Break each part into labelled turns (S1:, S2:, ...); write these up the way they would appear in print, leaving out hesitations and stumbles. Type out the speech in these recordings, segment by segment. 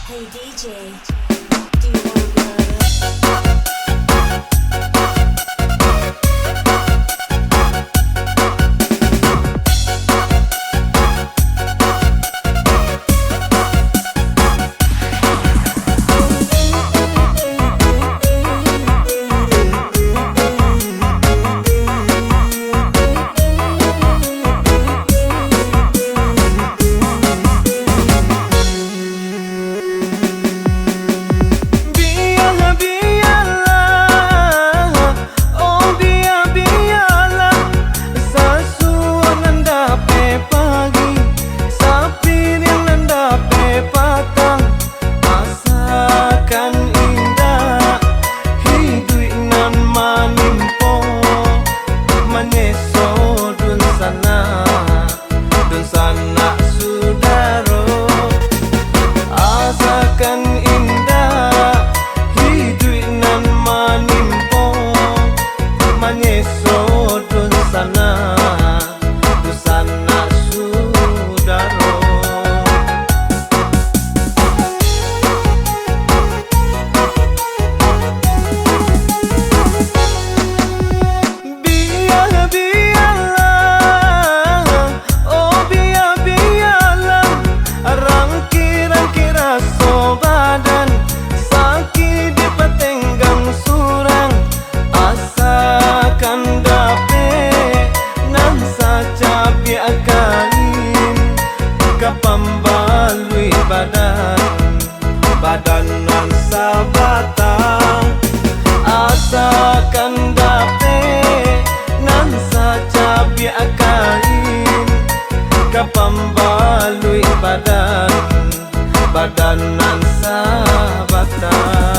S1: Hey DJ, do you wanna be kapambalui badan nan sabatang asakan dape nan sacabi akain kapambalui badan nan sabatang.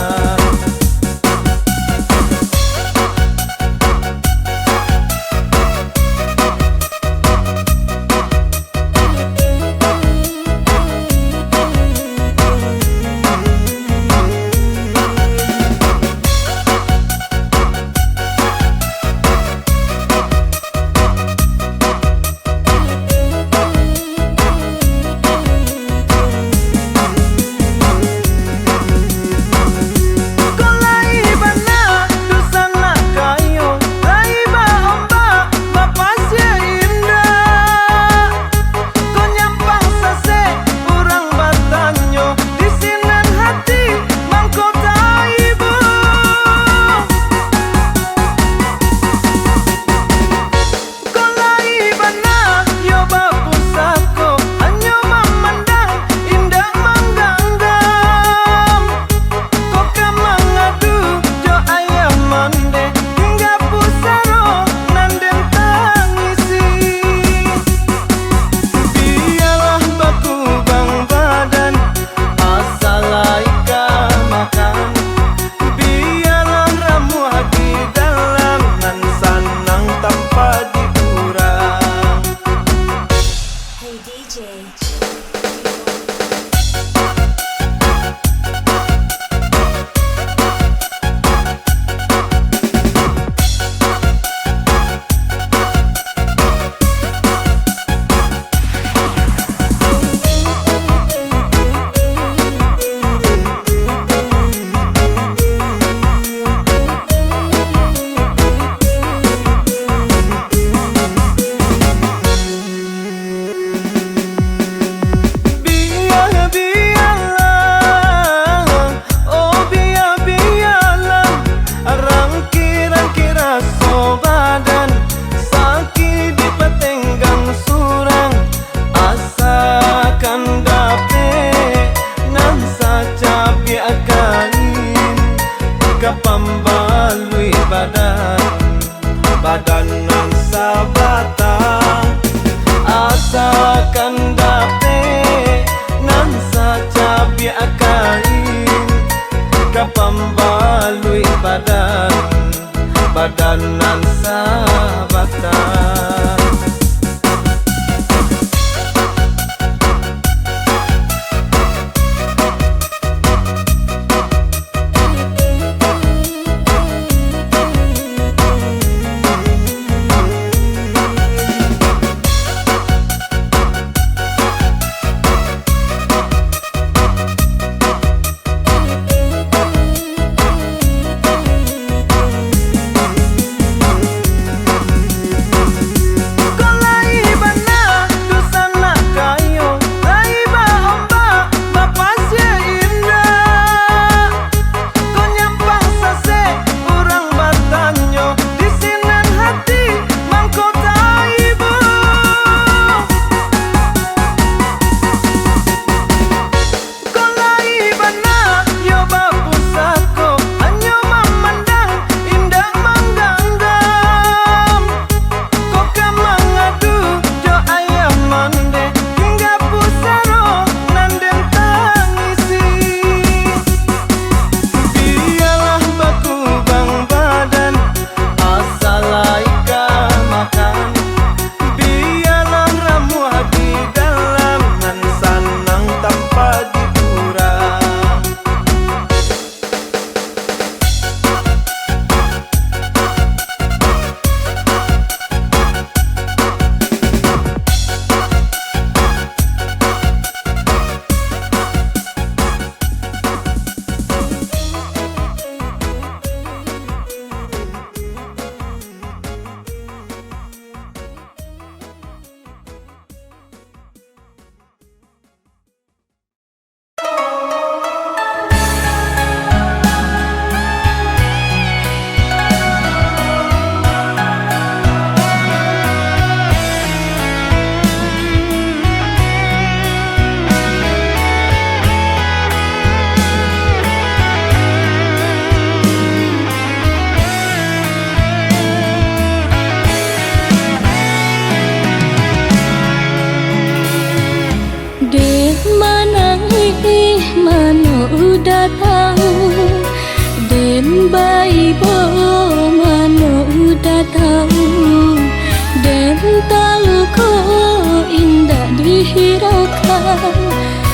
S1: Kapambalui badan nan sabatang asakan dape nan sacabi akain kapambalui badan nan sabatang.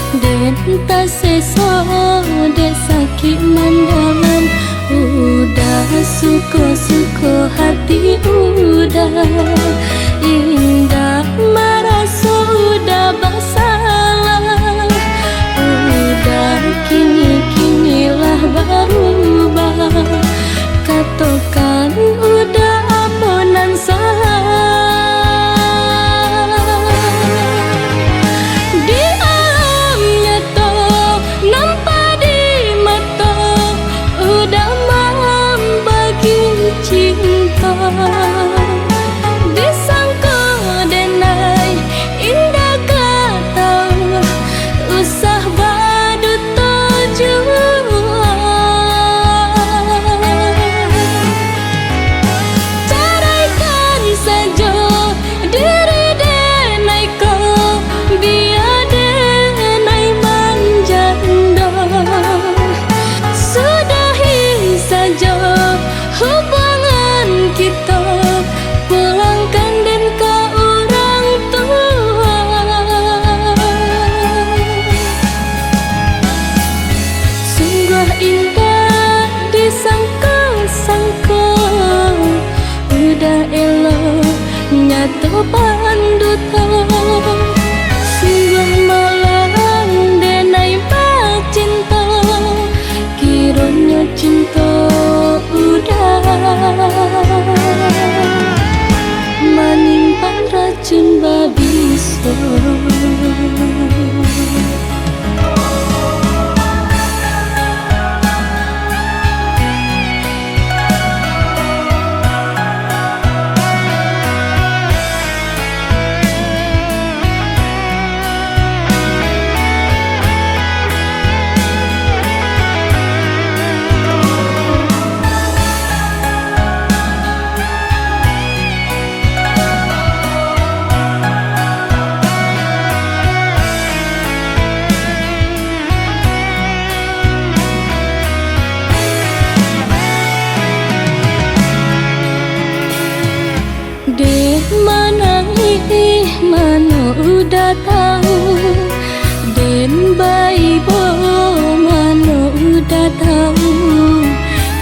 S2: Den tak seso dek sakit mandangan. Udah suko-suko hati udah indah merasa udah bersalah. Udah kini-kinilah berubah. Katakan udah ampunan salah. Di alam nyata nampak di mata udah membagi cinta. Disangka denai indah kata usah badut tujuan. Ceraikan saja diri denai kau biar denai manjanda. Sudahi saja hubungan kita, pulangkan den ke orang tua. Sungguh indah disangka-sangka, udah elok nyata panduta. Sungguh malang denai bercinta, kiranya cinta udah menimpan racun babisa. Dek mana ini mana udah tahu, den bayi bo mana udah tahu.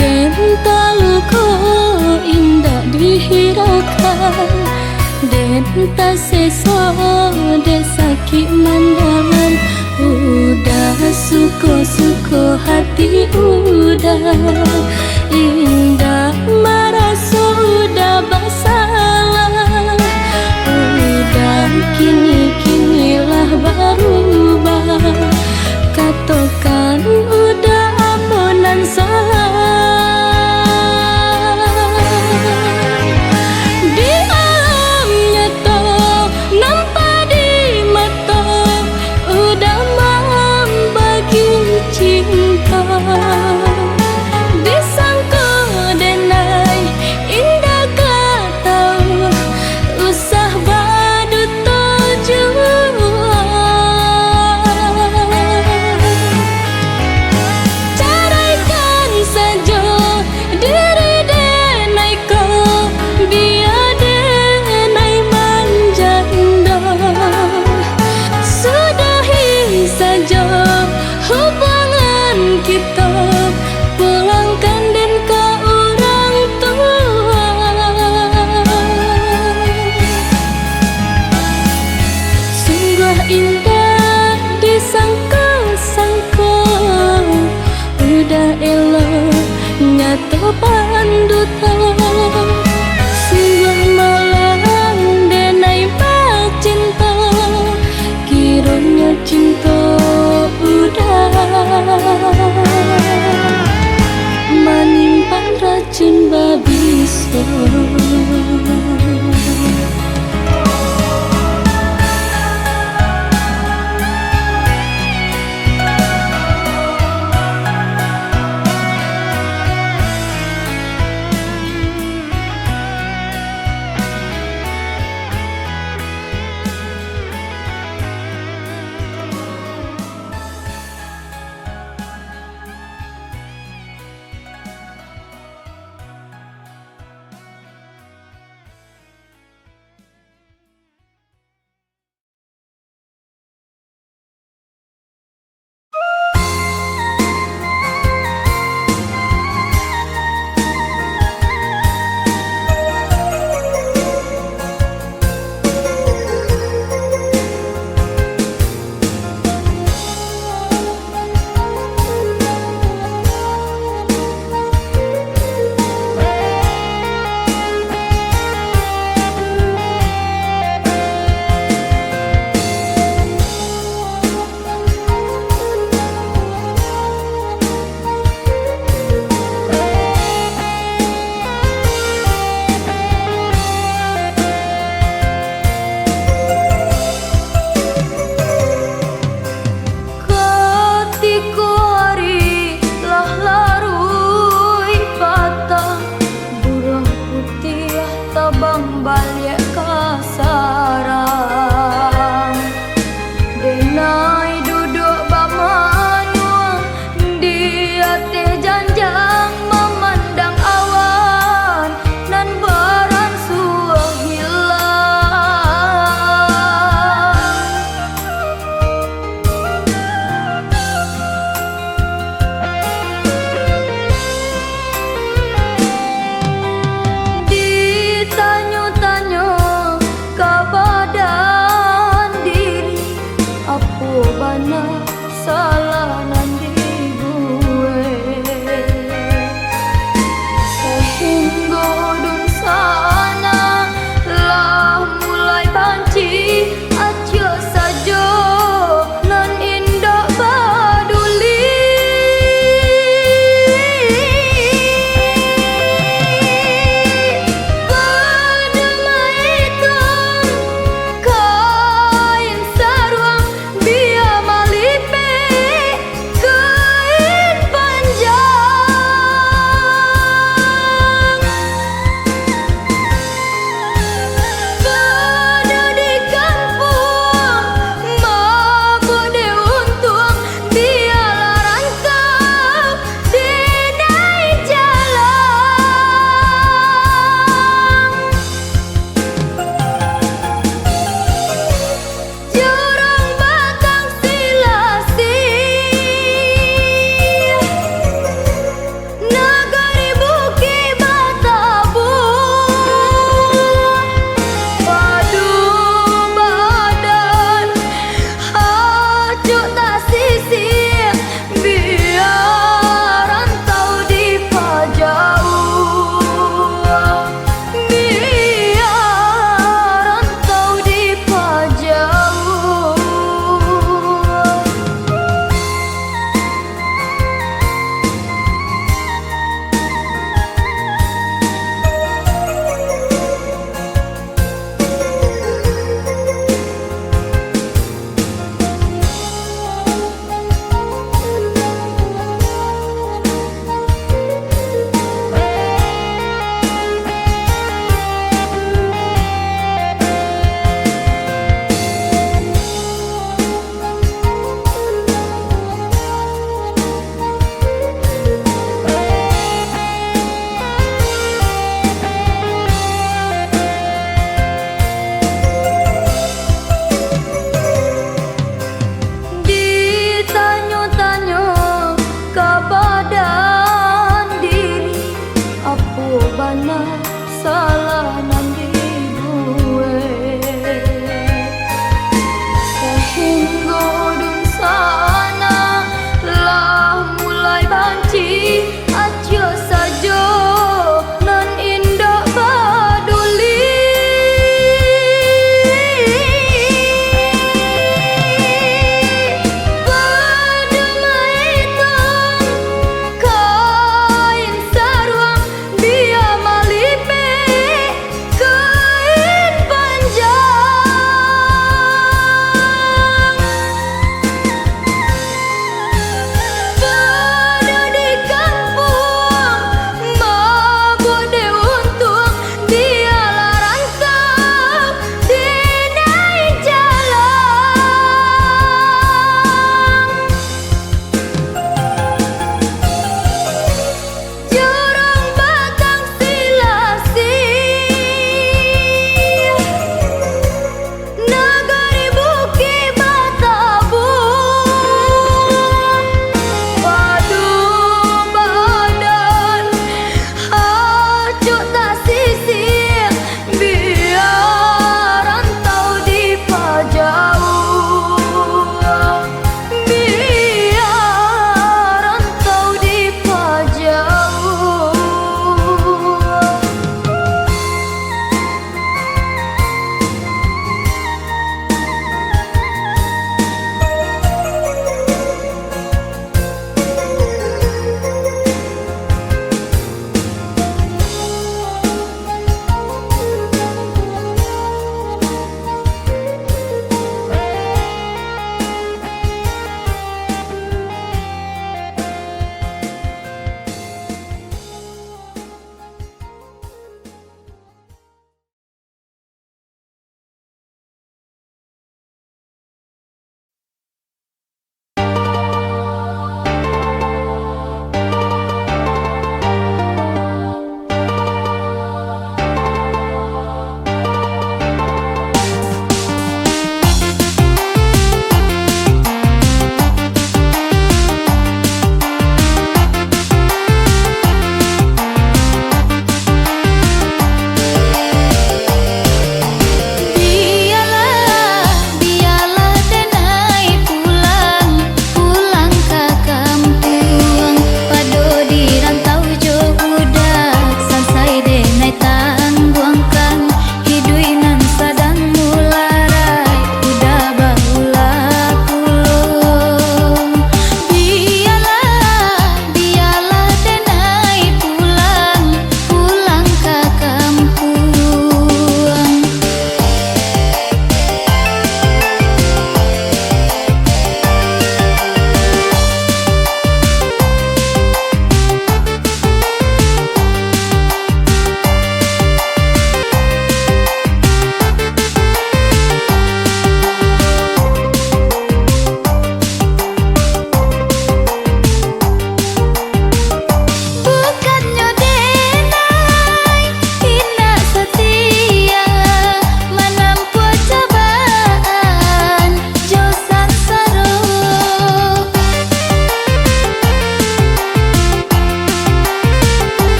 S2: Den tahu kok indah dihiraukan, den tak seso dek sakit mandangan. Udah suko-suko hati udah indah merasa udah bersalah. Udah kini-kinilah berubah. Katakan udah ampunan salah. Di alam nyata nampak di mata udah membagi cinta. Disangka denai indah kata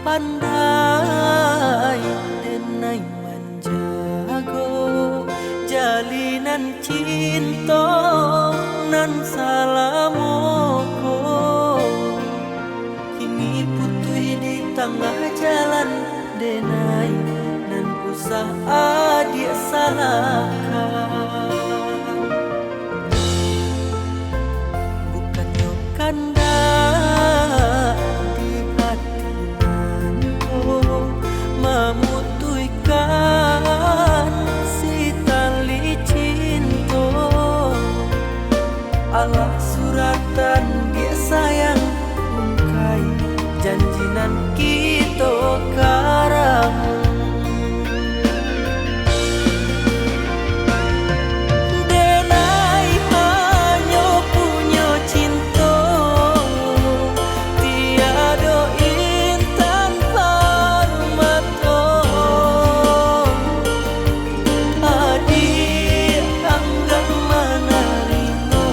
S1: pandai denai manjago jalinan cinta nan salamoko kini putui di tengah jalan denai nan usaha dia salahkan bukannya kanda di hati nanko memutuikan si tali cinta Allah suratan dia sayang ungkai janjinan kita karang denai hanya punya cinta tiada intan parmato adik hanggang manarino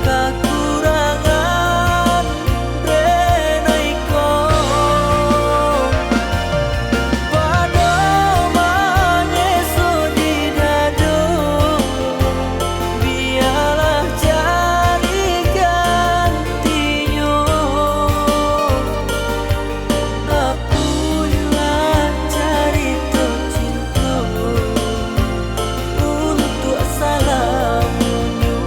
S1: kakurangan denai ko pada manyeso di dado biarlah cari gantinya apulah cari to cinta untuk salamunyo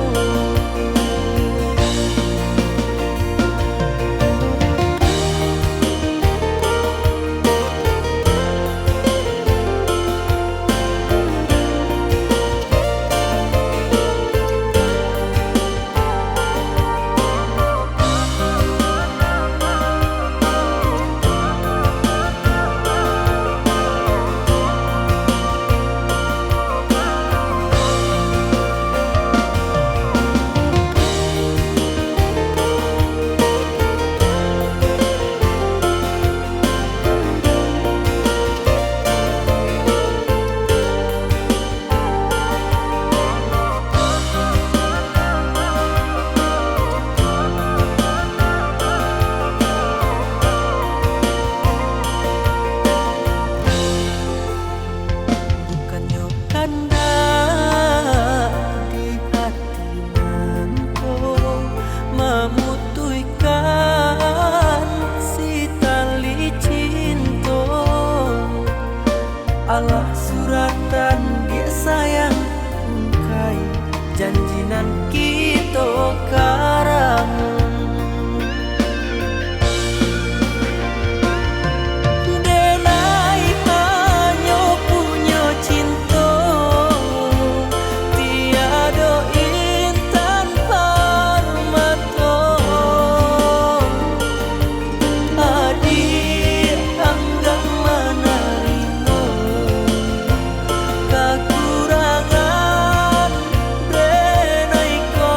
S1: bukannya kanda di hati nanko memutuikan si tali cinta Allah suratan dia sayang ungkai janjinan kita karang denai hanya punya cinta tiada intan parmato adik hanggang manarino kakurangan denai ko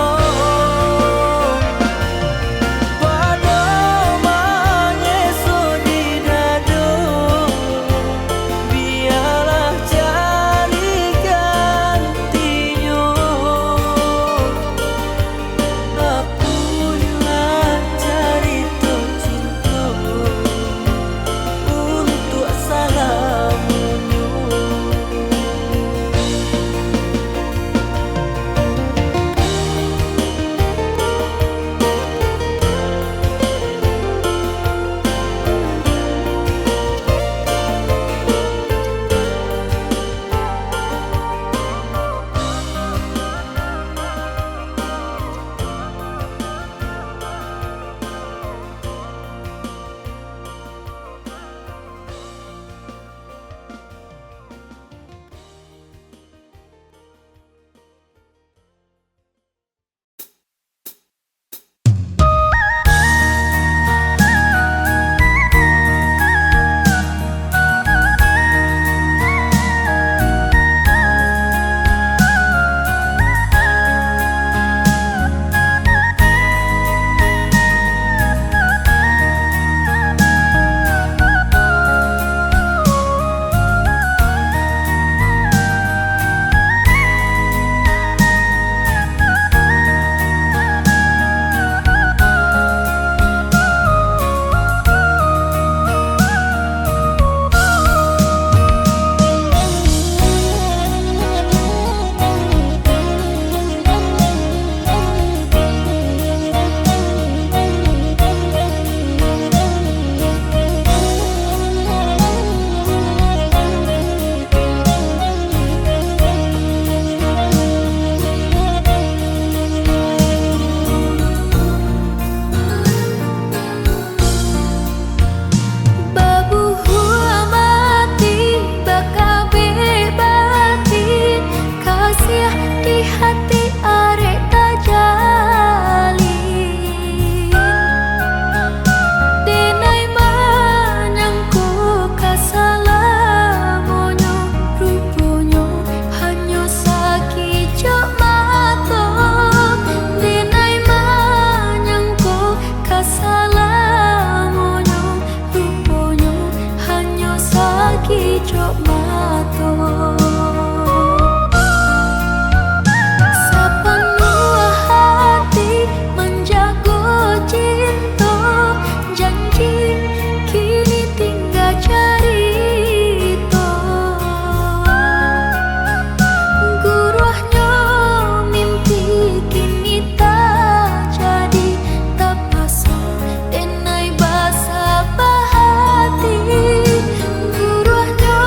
S2: cok mato sepenuh hati menjago cinta janji kini tinggal cerita guruhnya mimpi kini tak jadi tak pasang enai basa hati guruhnya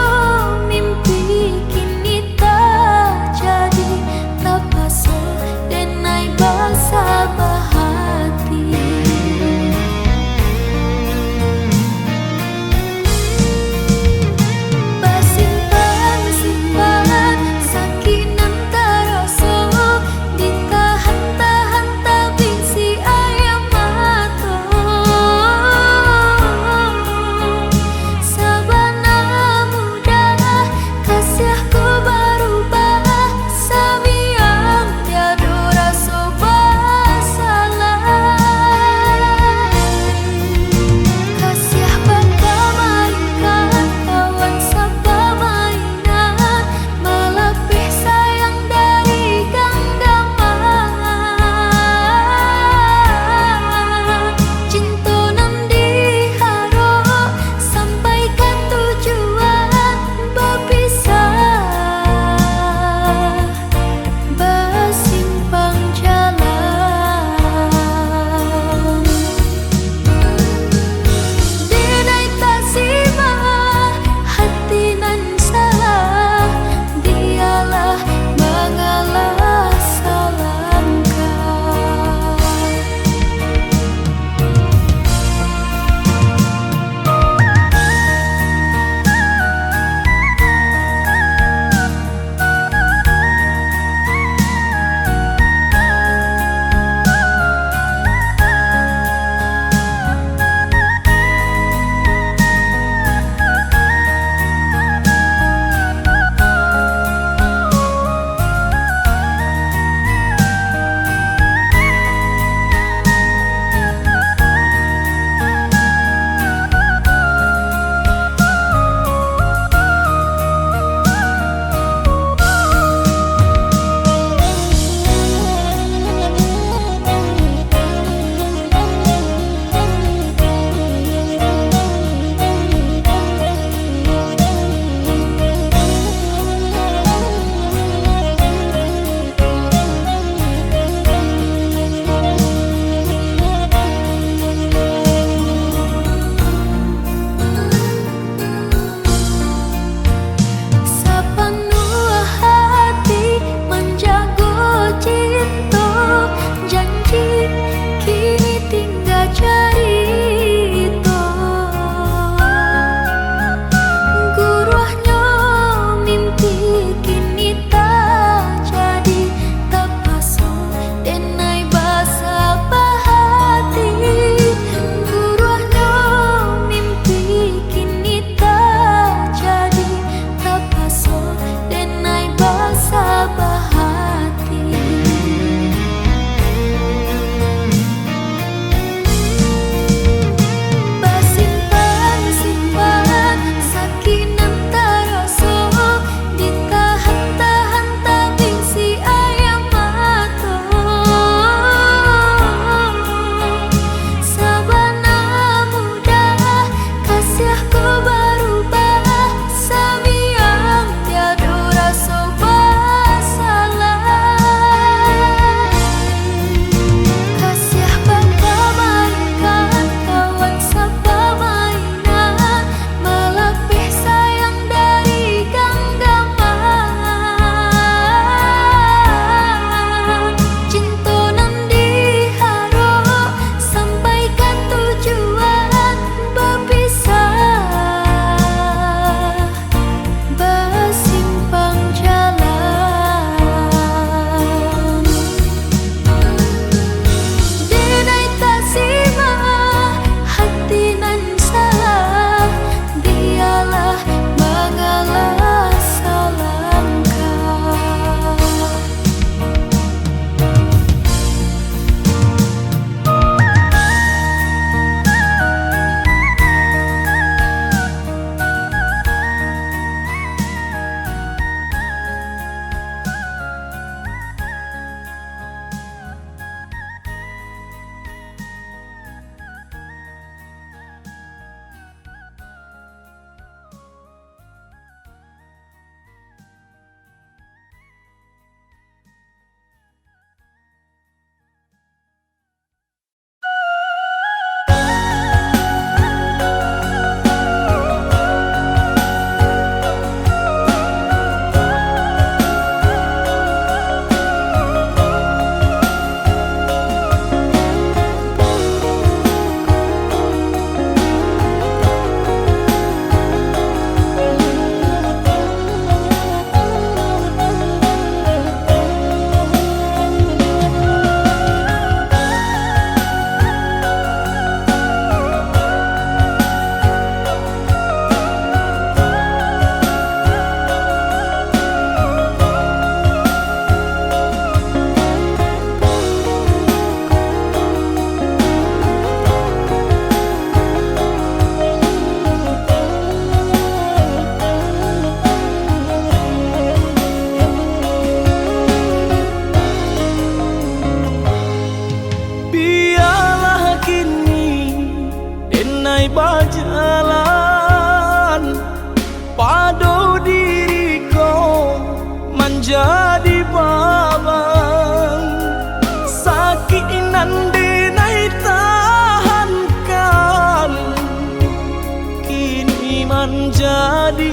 S1: menjadi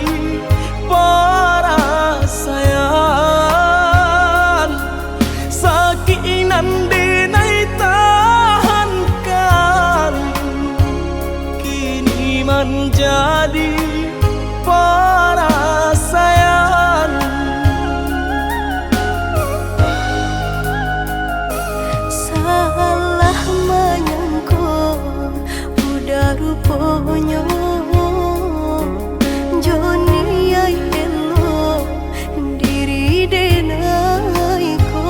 S1: perasaan sakinan denai tahankan kini menjadi perasaan.
S2: Salah menyangka udah rupanya Joni ay elo diri denai ko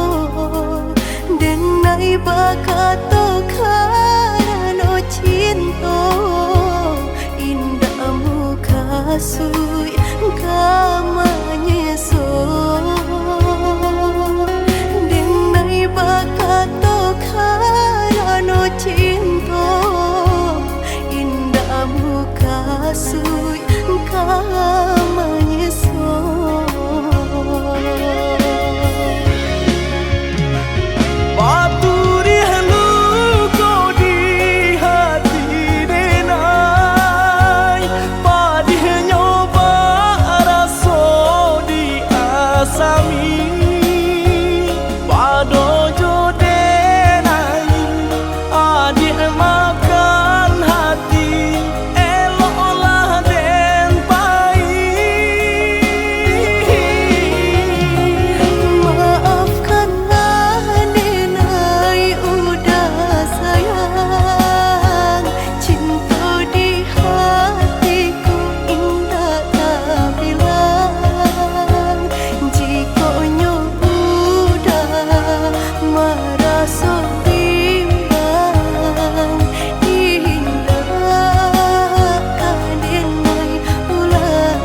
S2: denai bakato karano cinta indah muka sui kamanya so denai bakato karano cinta indah muka sui kamanya so.
S1: Paturi halu kau di hati denai padih nyoba raso di asami padojo denai adik makan hati eloklah den pai.
S2: Maafkanlah denai udah sayang cinta di hatiku indah tak bilang jika udah merasa bimbang indah denai ulang.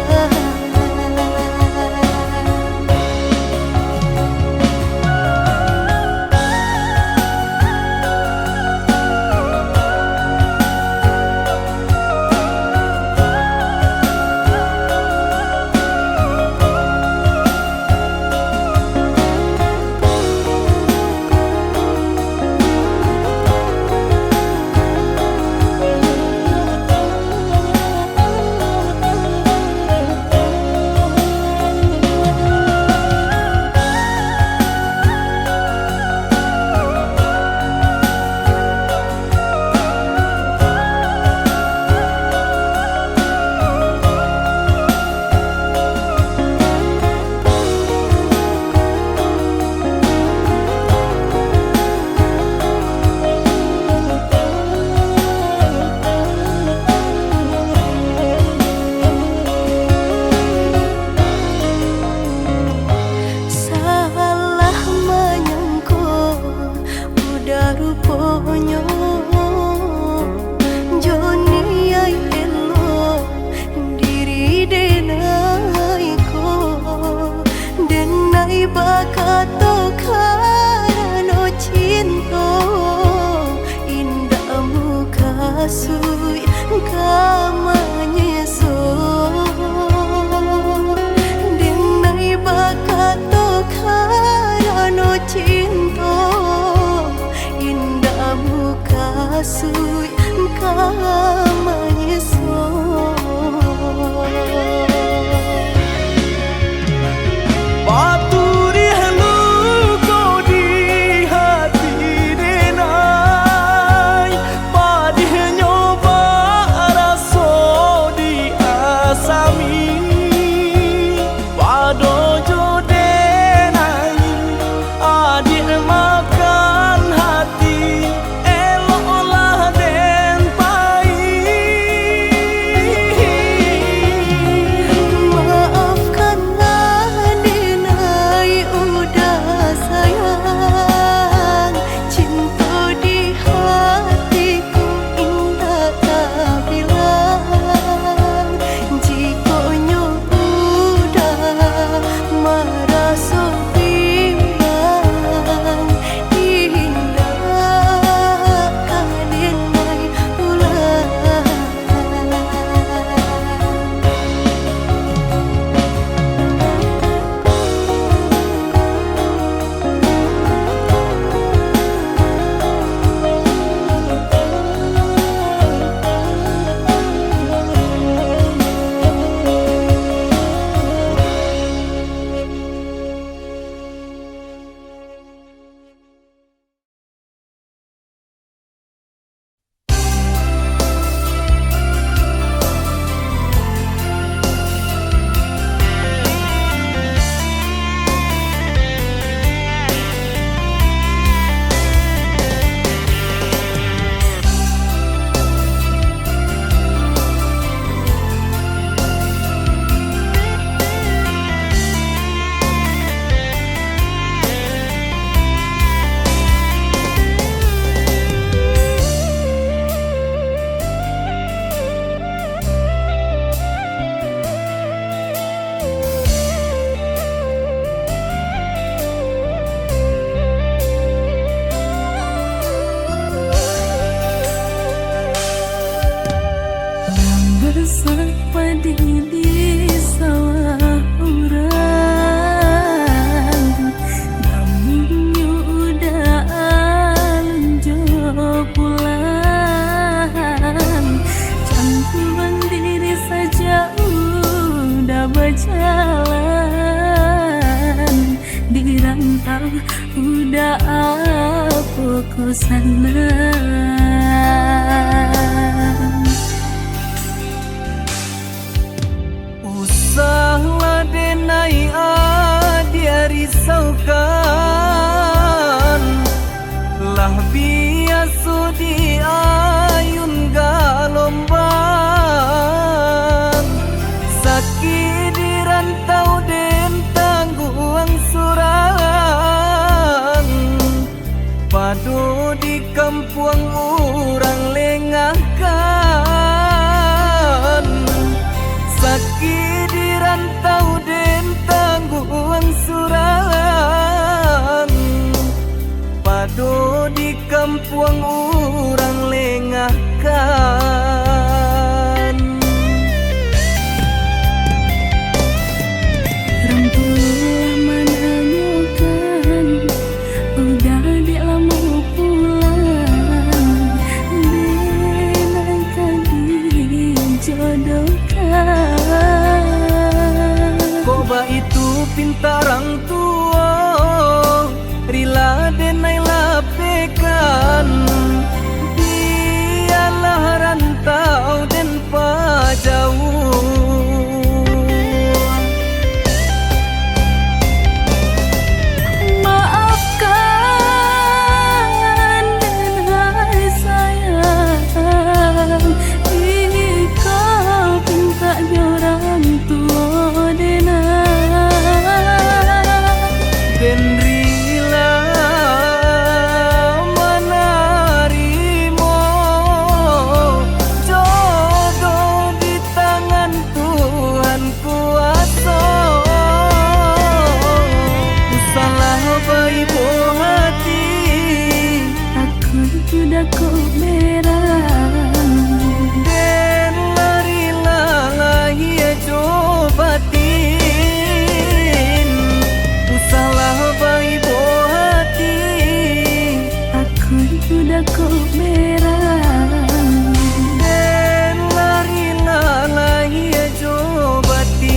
S2: Salah menyangka udah rupanya Joni ay elo diri denai ko denai bakato karano cinta indah muka sui kamanya so denai bakato karano cinta indah muka sui kamanya so.
S1: Paturi halu kau di hati denai padih nyoba raso di asami padojo denai adik makan hati eloklah den pai.
S2: Maafkanlah denai udah sayang cinta di hatiku indah tak bilang jika udah apa ku sana.
S1: Usahlah denai dia risaukan, lah biasa di ayun galombang, sakit di rantau den tangguang surang, padu di kampung orang lengahkan, sakit di rantau den tangguang surang, padu di kampung orang lengahkan.
S2: Rampulah menanyakan, udah dilamu pulang, denaikan dijodohkan.
S1: Koba itu pintarang tua, rila denai lapekan, dialah rantau den pajauh.
S2: Maafkan denai sayang, kau pinta orang tua
S1: Den rila menerimo jodoh di tangan Tuhan kuasa. Salah baibo hati,
S2: aku sudah kau merah.
S1: den larila lahia cobatin. Salah baibo hati,
S2: Aku sudah kau merah.
S1: den larila lahia cobatin.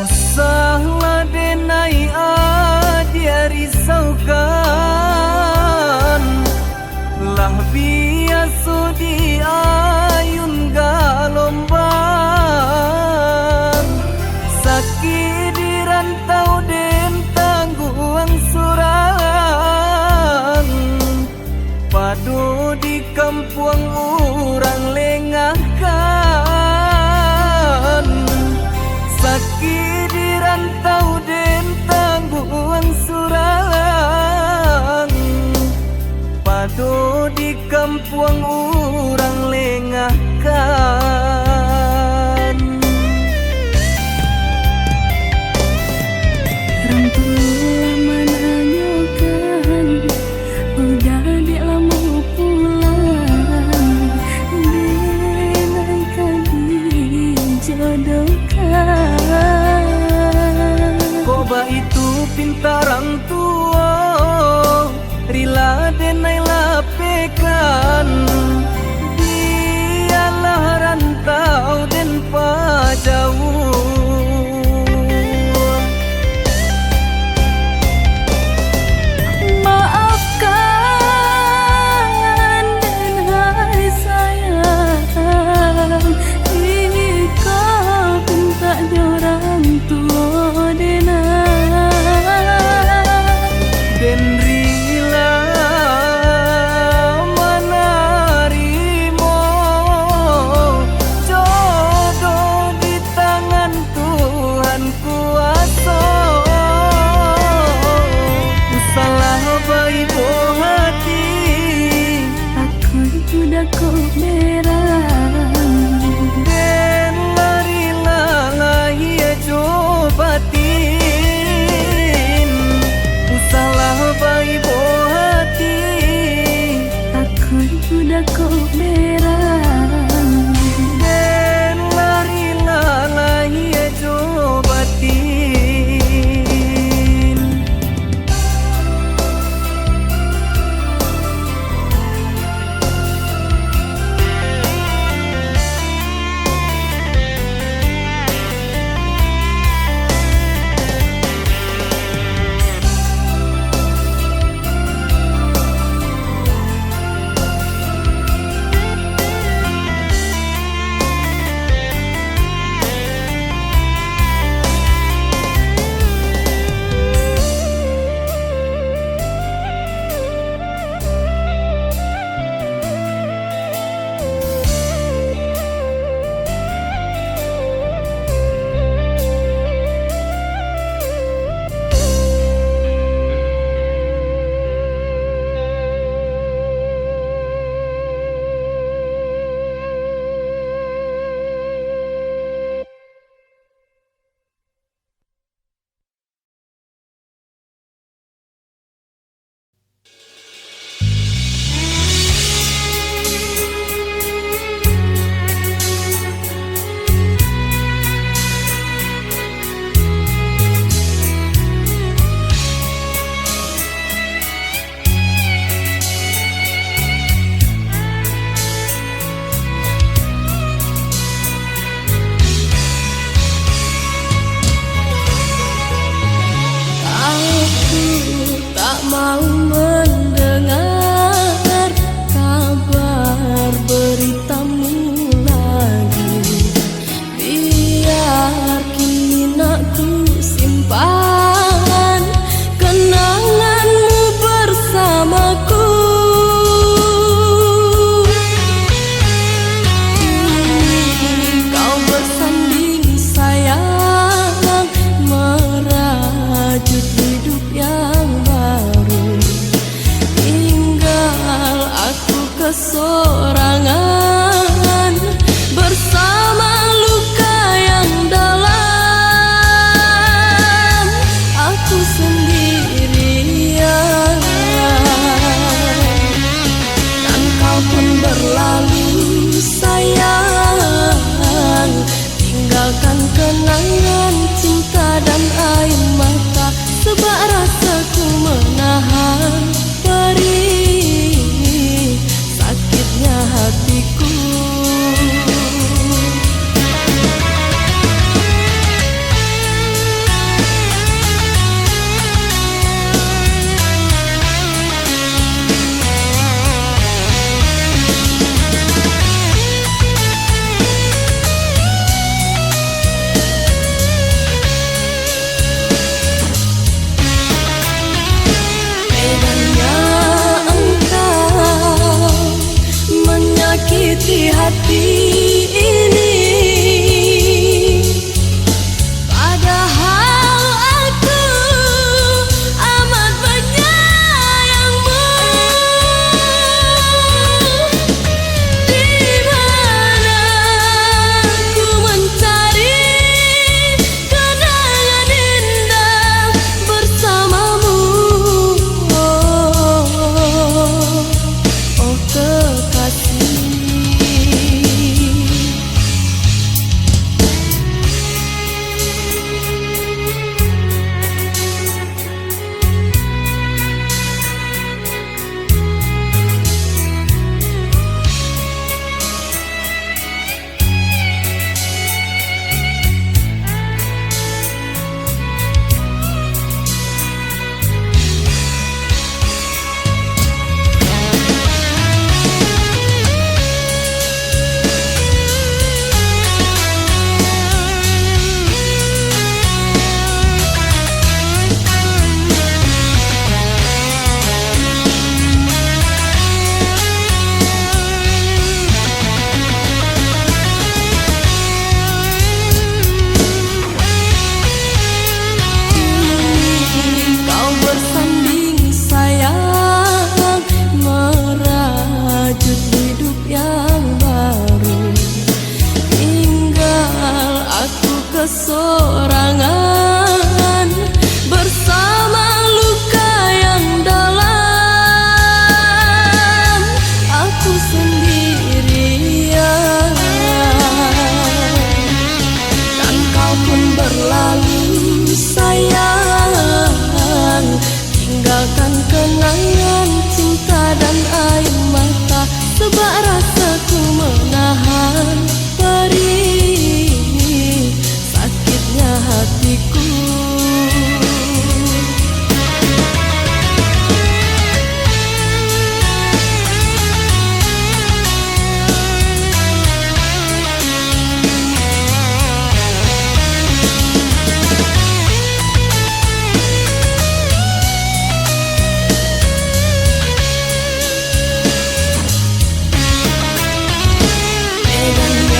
S1: Usahlah denai dia risaukan, lah biasa di ayun galombang, sakit di rantau den tangguang surang, padu di kampung orang lengahkan, sakit di rantau den tangguang surang, padu di kampung orang lengahkan.
S2: Rampulah menanyakan, udah dilamu pulang, denaikan dijodohkan.
S1: Koba itu pintarang tua, rila denai lapekan,
S2: udah ku berang.
S1: Den lari ya cobatin usalah baik hati.
S2: Aku udah ku berang.
S1: Den lari ya cobatin.
S2: Aku tak mau mendengar kabar beritamu lagi. Biar kini nak ku simpan kenanganmu bersamaku. Kau bersanding sayang merajut hidup yang baru. Tinggal aku kesorangan bersama luka yang dalam. Aku sendirian dan kau pun berlalu sayang. Tinggalkan kenangan cinta dan air mata. Sebab rasaku menahan perih sakitnya hatiku. Bedanya engkau menyakiti hati ini, padahal aku amat menyayangmu. Di mana ku mencari kenangan indah bersamamu. Oh kekasih, kesorangan bersama luka yang dalam. Aku sendirian dan kau pun berlalu sayang, tinggalkan kenangan cinta dan air mata. Sebab rasaku menahan perih sakitnya hatiku. Medan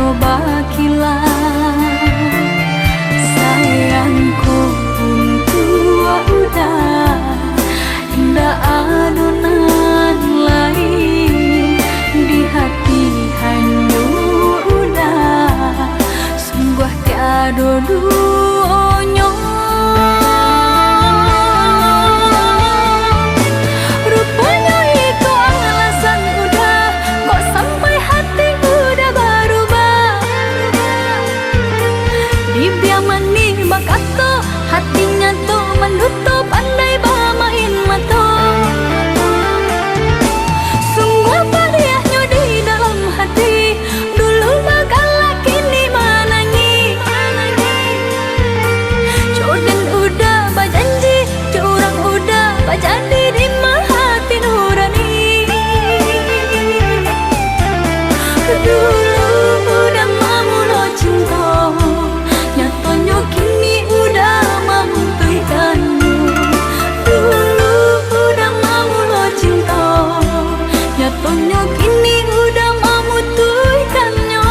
S2: kata bakilan. Sayangku tua udah, indah adonan lain di hati hanya udah, sungguh tiada duanya. Rupanya itu alasan udah, kok sampai hati udah berubah. Bibir manis bakata, hatinya tuh menutup andai bermain mata. Sungguh padiahnya di dalam hati, dulu bagala kini menangi. Jodan udah berjanji, curang udah berjadi di hati nurani. Dulu udah mamulo cinta, nyatanya kini udah memberikanmu. Dulu udah mamulo cinta, nyatanya kini udah memutuskannya.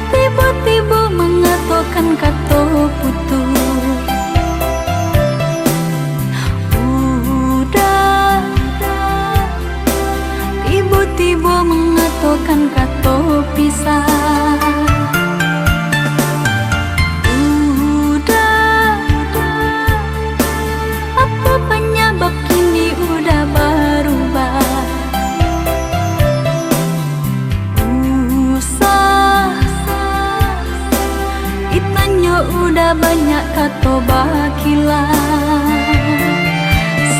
S2: Tiba-tiba mengatakan kata putus. Udah, tiba-tiba mengatakan kata pisah. Udah, apa penyebab kini udah berubah. Itanya udah banyak kata bakilan.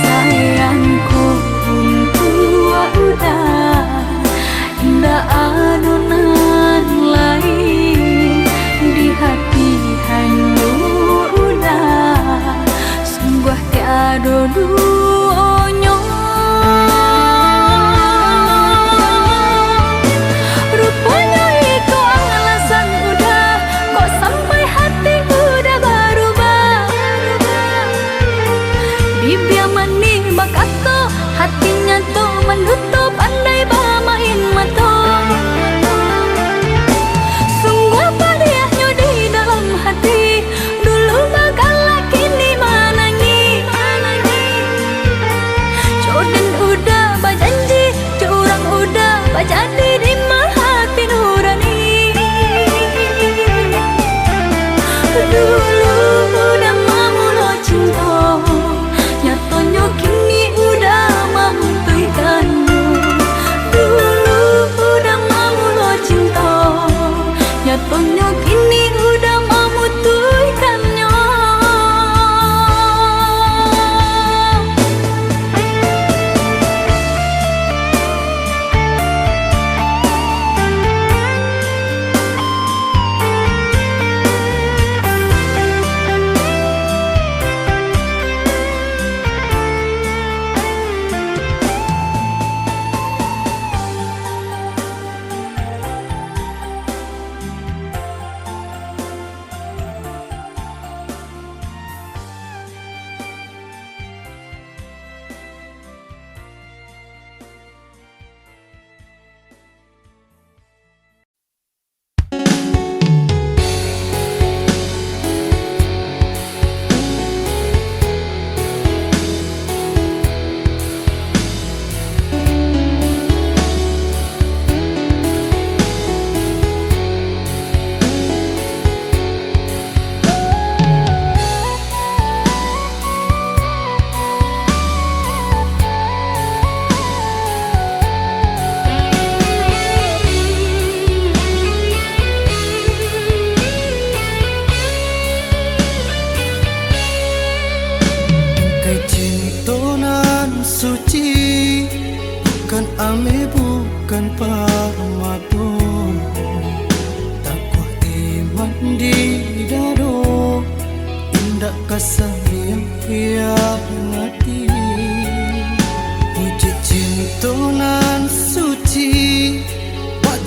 S2: Sayangku tua udah, indah adonan lain di hati hanya udah, sungguh tiada duanya. Rupanya itu alasan udah, kok sampai hati udah berubah. Bibir manis bakata, hatinya tuh menutup andai bermain mata. Sungguh padiahnya di dalam hati, dulu bagala kini menangi.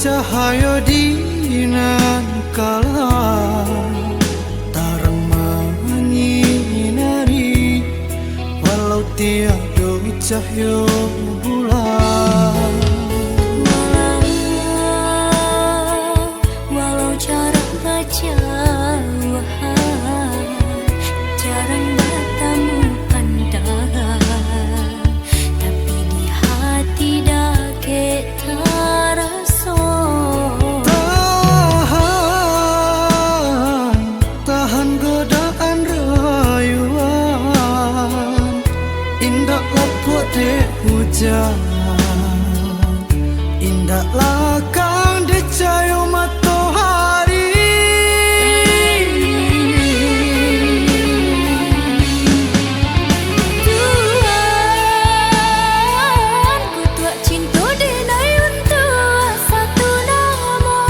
S1: cahaya di nan kala tarang menyinari walau tiada cahaya bulan.
S2: Walau cara baca jarang bertemu pandangan, tapi di hati dah kita rasa.
S1: Tahan godaan rayuan, indah laput de hujan, indah lakang de cahaya matahari.
S2: Tuhan, ku tuak cinta denai untuk satu nama.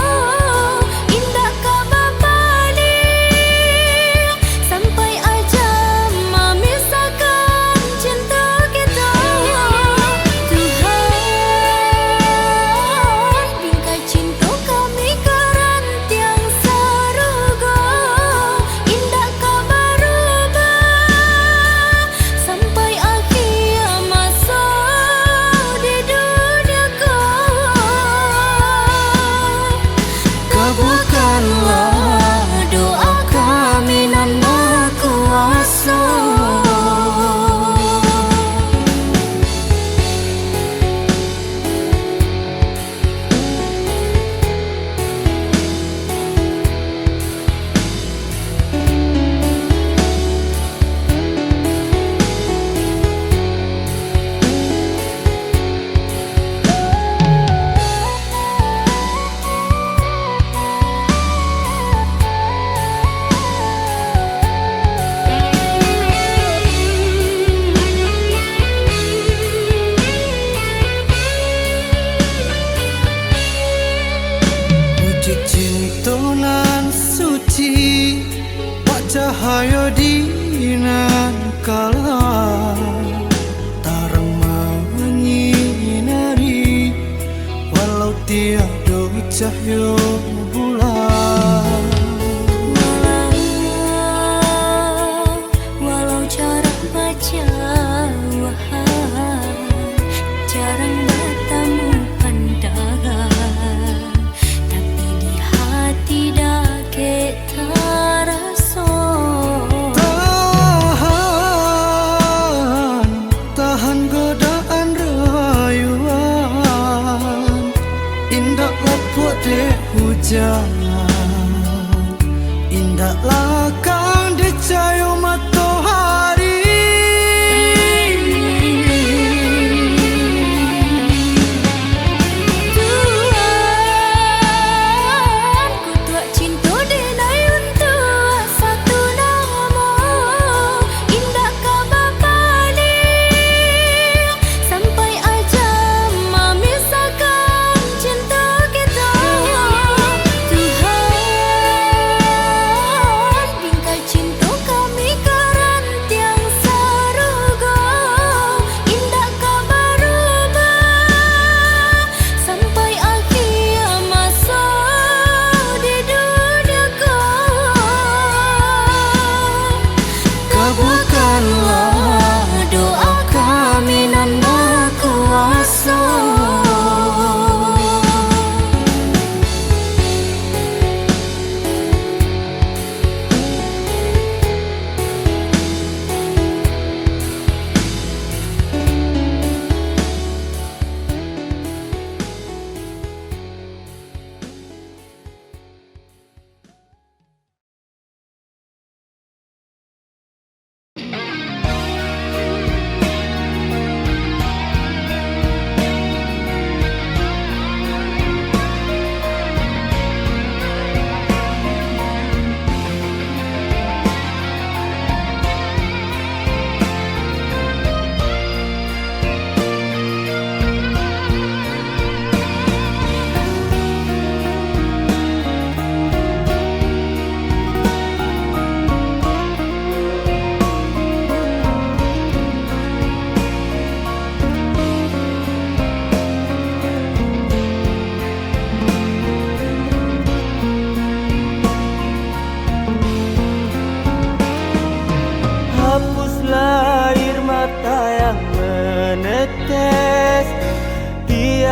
S2: Indah kabar balik sampai ajam memisahkan cinta kita. Tuhan, bingkai cinta kami ke rantiang saruga. Indah kabar rubah sampai akhir masa di dunia kabulkanlah doa kami nan Maha Kuasa.
S1: Wujud cinta nan suci, pak cahaya di nan kala tarang menyinari walau tiada cahaya bulan.
S2: Walau cara baca jarang bertemu pandangan, tapi di hati dah kita rasa.
S1: Tahan godaan rayuan, indah laput de hujan, indah lakang de cahaya matahari.
S2: Tuhan, ku tuak cinta denai untuk satu nama. Indah kabar balik sampai ajam memisahkan cinta kita. Tuhan,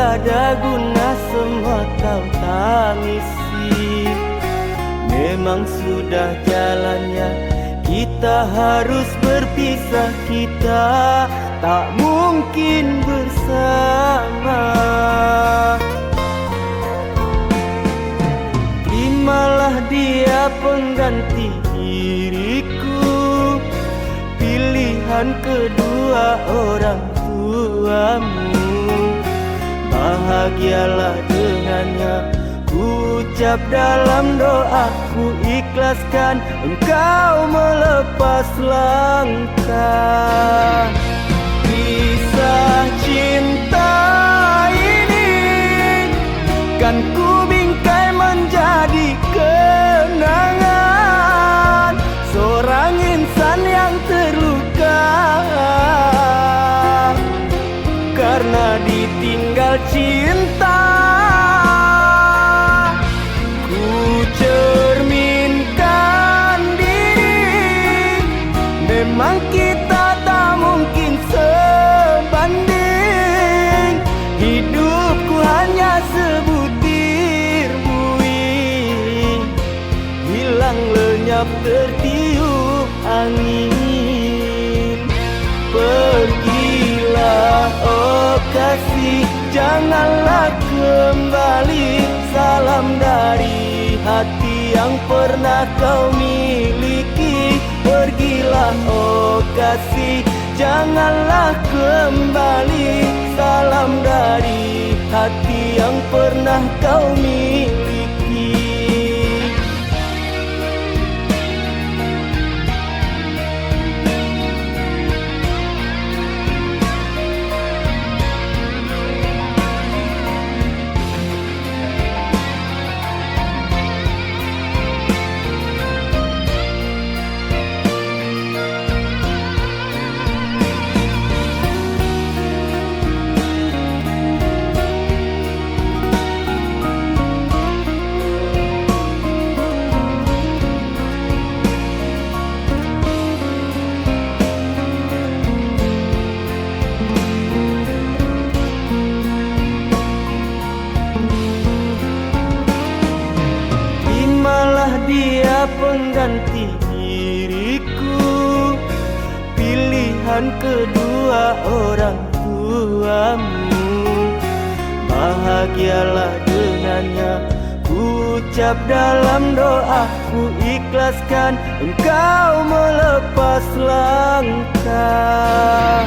S1: tiada guna semua kau tangisi. Memang sudah jalannya, kita harus berpisah, kita tak mungkin bersama. Terimalah dia pengganti diriku, pilihan kedua orang tuamu. Bahagialah dengannya, ku ucap dalam doaku, ikhlaskan engkau melepas langkah. Kisah cinta ini kan ku bingkai menjadi kenangan seorang insan yang terluka karena ditinggal cinta. Ku cerminkan diri, memang kita tak mungkin sebanding. Hidupku hanya sebutir buih, hilang lenyap tertiup angin. Pergilah oh kasih, janganlah kembali. Salam dari hati yang pernah kau miliki. Pergilah oh kasih, janganlah kembali. Salam dari hati yang pernah kau miliki. Dia pengganti diriku, pilihan kedua orang tuamu. Bahagialah dengannya, ku ucap dalam doaku, ikhlaskan engkau melepas langkah.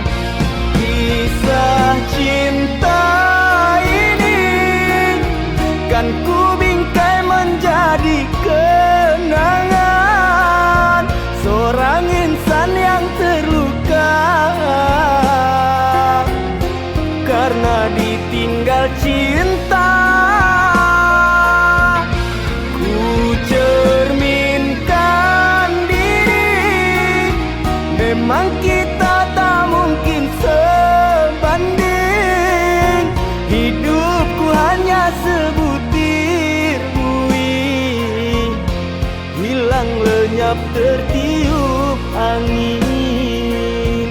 S1: Kisah cinta ini kan ku bingkai menjadi kenangan seorang insan yang terluka karena ditinggal cinta. Ku cerminkan diri, memang kita tak mungkin sebanding. Hidupku hanya sebutir buih, hilang lenyap tertiup angin.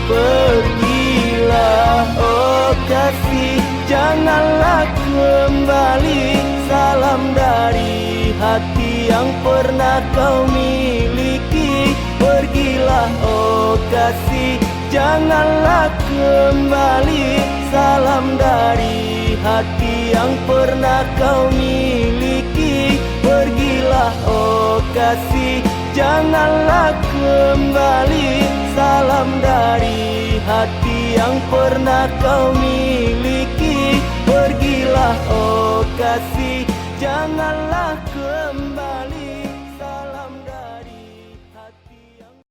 S1: Pergilah oh kasih, janganlah kembali. Salam dari hati yang pernah kau miliki. Pergilah oh kasih, janganlah kembali. Salam dari hati yang pernah kau miliki. Pergilah oh kasih, janganlah kembali. Salam dari hati yang pernah kau miliki. Pergilah oh kasih, janganlah kembali.